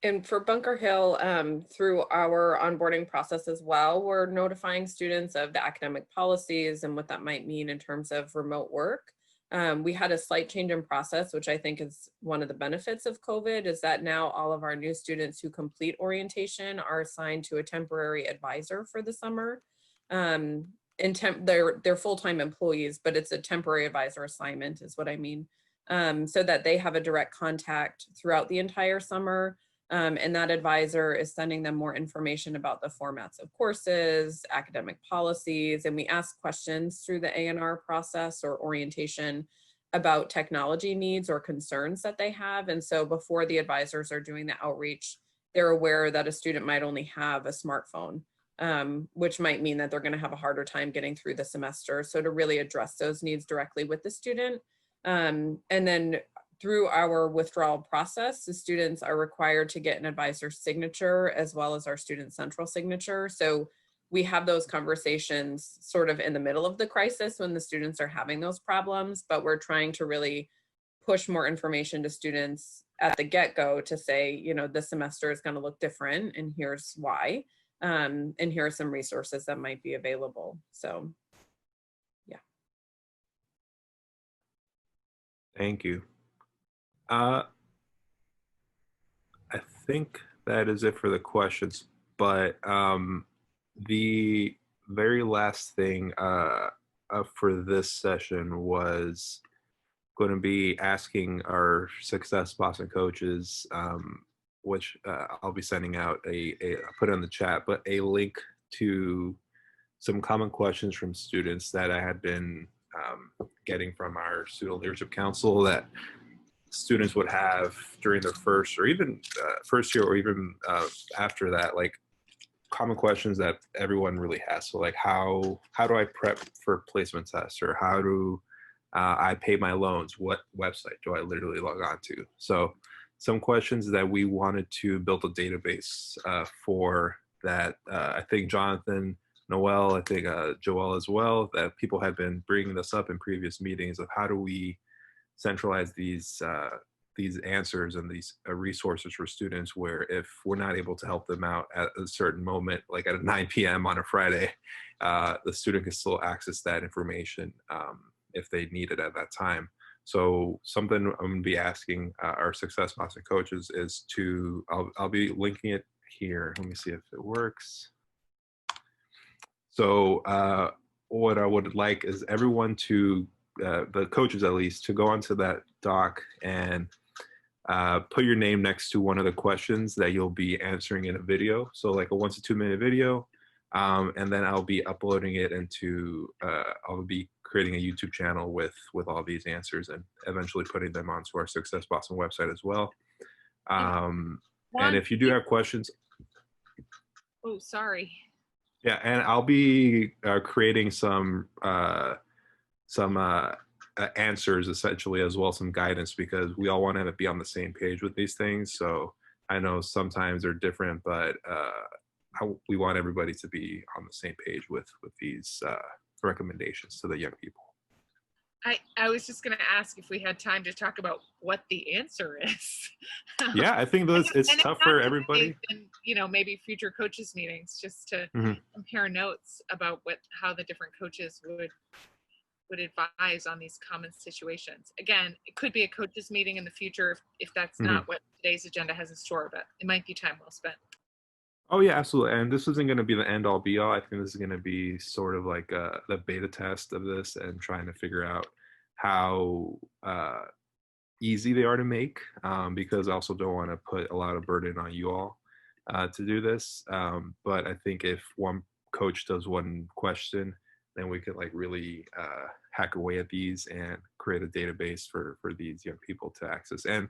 And for Bunker Hill, through our onboarding process as well, we're notifying students of the academic policies and what that might mean in terms of remote work. We had a slight change in process, which I think is one of the benefits of COVID, is that now all of our new students who complete orientation are assigned to a temporary advisor for the summer. They're full-time employees, but it's a temporary advisor assignment is what I mean. So that they have a direct contact throughout the entire summer. And that advisor is sending them more information about the formats of courses, academic policies, and we ask questions through the A&R process or orientation about technology needs or concerns that they have. And so before the advisors are doing the outreach, they're aware that a student might only have a smartphone, which might mean that they're going to have a harder time getting through the semester. So to really address those needs directly with the student. And then through our withdrawal process, the students are required to get an advisor's signature as well as our student central signature. So we have those conversations sort of in the middle of the crisis when the students are having those problems, but we're trying to really push more information to students at the get-go to say, you know, this semester is going to look different and here's why. And here are some resources that might be available. So, yeah. Thank you. I think that is it for the questions, but the very last thing for this session was going to be asking our Success Boston coaches, which I'll be sending out I'll put it in the chat, but a link to some common questions from students that I had been getting from our Student Leadership Council that students would have during their first or even first year or even after that, like common questions that everyone really has. So like how do I prep for placement tests, or how do I pay my loans? What website do I literally log on to? So some questions that we wanted to build a database for that. I think Jonathan, Noel, I think Joel as well, that people had been bringing this up in previous meetings of how do we centralize these answers and these resources for students, where if we're not able to help them out at a certain moment, like at 9 p.m. on a Friday, the student can still access that information if they need it at that time. So something I'm going to be asking our Success Boston coaches is to, I'll be linking it here. Let me see if it works. So what I would like is everyone to, the coaches at least, to go onto that doc and put your name next to one of the questions that you'll be answering in a video. So like a 1 to 2 minute video. And then I'll be uploading it into, I'll be creating a YouTube channel with all these answers and eventually putting them onto our Success Boston website as well. And if you do have questions. Oh, sorry. Yeah, and I'll be creating some answers essentially, as well as some guidance, because we all want to be on the same page with these things. So I know sometimes they're different, but we want everybody to be on the same page with these recommendations to the young people. I was just going to ask if we had time to talk about what the answer is. Yeah, I think it's tough for everybody. And, you know, maybe future coaches meetings, just to compare notes about how the different coaches would advise on these common situations. Again, it could be a coaches meeting in the future if that's not what today's agenda has in store, but it might be time well spent. Oh yeah, absolutely. And this isn't going to be the end all be all. I think this is going to be sort of like the beta test of this and trying to figure out how easy they are to make, because I also don't want to put a lot of burden on you all to do this. But I think if one coach does one question, then we could like really hack away at these and create a database for these young people to access. And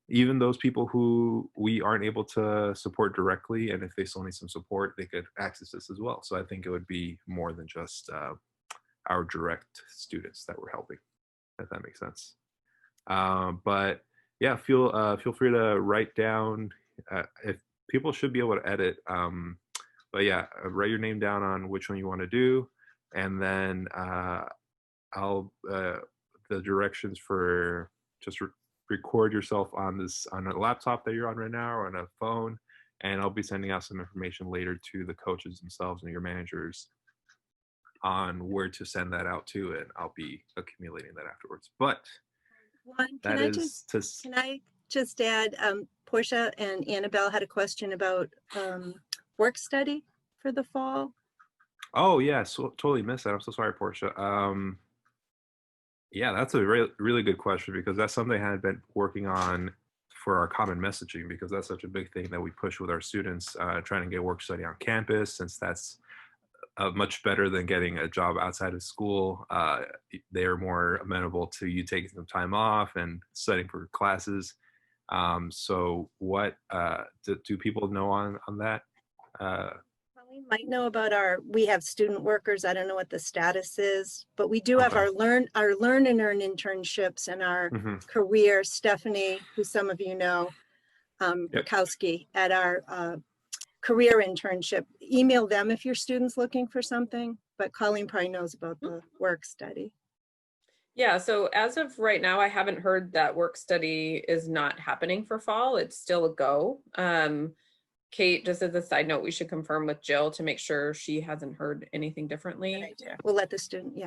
even those people who we aren't able to support directly, and if they still need some support, they could access this as well. So I think it would be more than just our direct students that we're helping, if that makes sense. But yeah, feel free to write down, if people should be able to edit, but yeah, write your name down on which one you want to do, and then I'll the directions for just record yourself on a laptop that you're on right now or on a phone, and I'll be sending out some information later to the coaches themselves and your managers on where to send that out to, and I'll be accumulating that afterwards. But Juan, that is can I just add, Portia and Annabelle had a question about work study for the fall. Oh yeah, so totally missed that. I'm so sorry, Portia. Yeah, that's a really good question, because that's something I had been working on for our common messaging, because that's such a big thing that we push with our students, trying to get work study on campus, since that's much better than getting a job outside of school. They're more amenable to you taking some time off and studying for classes. So what do people know on that? Colleen might know about we have student workers. I don't know what the status is, but we do have our learn and earn internships and our career. Stephanie, who some of you know, Bukowski, at our career internship. Email them if your student's looking for something, but Colleen probably knows about the work study. Yeah, so as of right now, I haven't heard that work study is not happening for fall. It's still a go. Kate, just as a side note, we should confirm with Jill to make sure she hasn't heard anything differently. We'll let the student,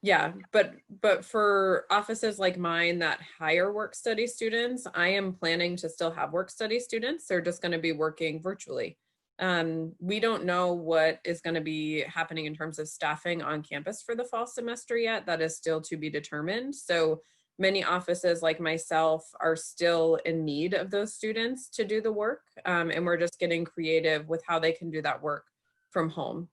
Yeah, but for offices like mine that hire work study students, I am planning to still have work study students. They're just going to be working virtually. We don't know what is going to be happening in terms of staffing on campus for the fall semester yet. That is still to be determined. So many offices like myself are still in need of those students to do the work. And we're just getting creative with how they can do that work from home.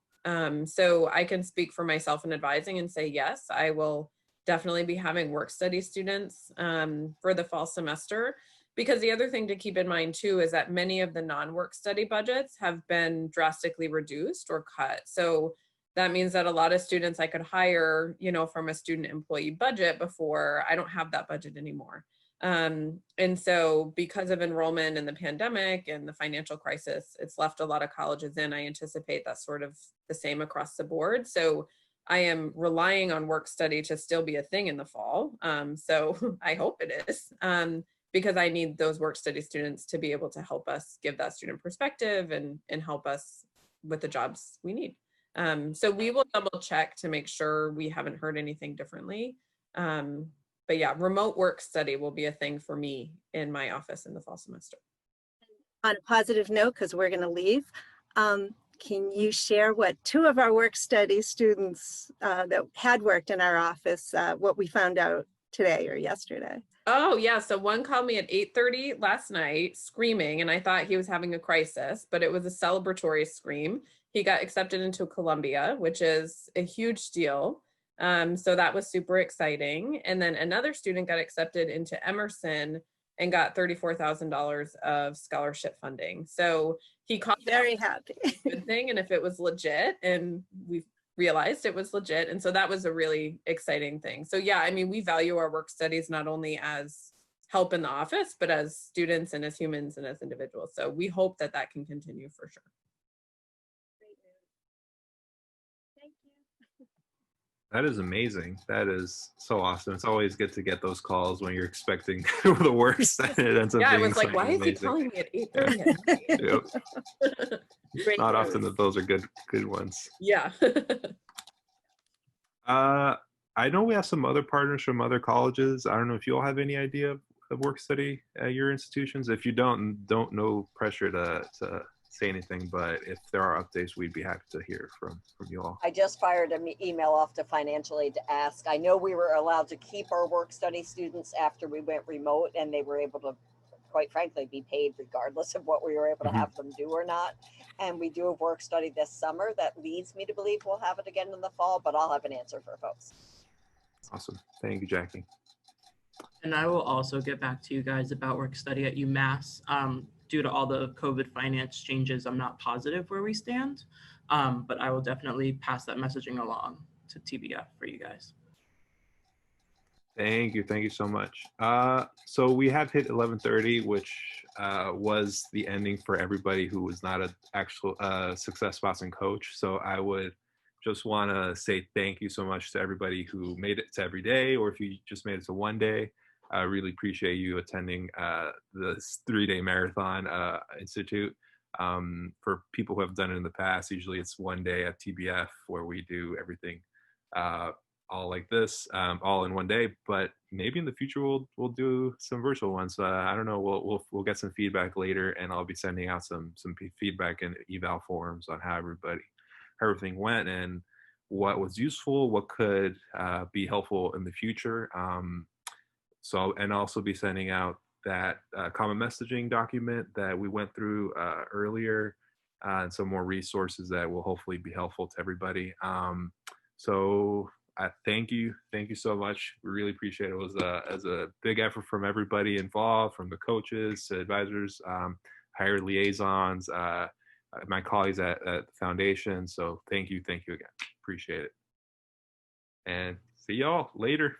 So I can speak for myself in advising and say, yes, I will definitely be having work study students for the fall semester. Because the other thing to keep in mind too is that many of the non-work study budgets have been drastically reduced or cut. So that means that a lot of students I could hire, from a student employee budget before, I don't have that budget anymore. And so because of enrollment and the pandemic and the financial crisis, it's left a lot of colleges in. I anticipate that's sort of the same across the board. So I am relying on work study to still be a thing in the fall. So I hope it is. Because I need those work study students to be able to help us give that student perspective and help us with the jobs we need. So we will double check to make sure we haven't heard anything differently. But yeah, remote work study will be a thing for me in my office in the fall semester. On a positive note, because we're going to leave, can you share what two of our work study students that had worked in our office, what we found out today or yesterday? Oh yeah, so one called me at 8:30 last night screaming, and I thought he was having a crisis, but it was a celebratory scream. He got accepted into Columbia, which is a huge deal. So that was super exciting. And then another student got accepted into Emerson and got $34,000 of scholarship funding. So he called very happy. Good thing, and if it was legit, and we realized it was legit. And so that was a really exciting thing. So yeah, I mean, we value our work studies not only as help in the office, but as students and as humans and as individuals. So we hope that that can continue for sure. Thank you. That is amazing. That is so awesome. It's always good to get those calls when you're expecting the worst. And it ends up being I was like, why amazing. is he calling me at 8:30? Yep. Not often that those are good ones. Yeah. I know we have some other partners from other colleges. I don't know if you all have any idea of work study at your institutions. If you don't, no pressure to say anything, but if there are updates, we'd be happy to hear from you all. I just fired an email off to financial aid to ask. I know we were allowed to keep our work study students after we went remote, and they were able to, quite frankly, be paid regardless of what we were able to have them do or not. And we do have work study this summer that leads me to believe we'll have it again in the fall, but I'll have an answer for folks. Awesome. Thank you, Jackie. And I will also get back to you guys about work study at UMass. Due to all the COVID finance changes, I'm not positive where we stand, but I will definitely pass that messaging along to TBF for you guys. Thank you so much. So we have hit 11:30, which was the ending for everybody who was not an actual Success Boston coach. So I would just want to say thank you so much to everybody who made it to every day, or if you just made it to one day. I really appreciate you attending this 3-day marathon institute. For people who have done it in the past, usually it's 1 day at TBF where we do everything all like this, all in 1 day. But maybe in the future we'll do some virtual ones. I don't know. We'll get some feedback later, and I'll be sending out some feedback and eval forms on how everything went and what was useful, what could be helpful in the future. And also be sending out that common messaging document that we went through earlier, and some more resources that will hopefully be helpful to everybody. So thank you so much. We really appreciate it. It was a big effort from everybody involved, from the coaches to advisors, hired liaisons, my colleagues at the foundation. So thank you again. Appreciate it. And see y'all later.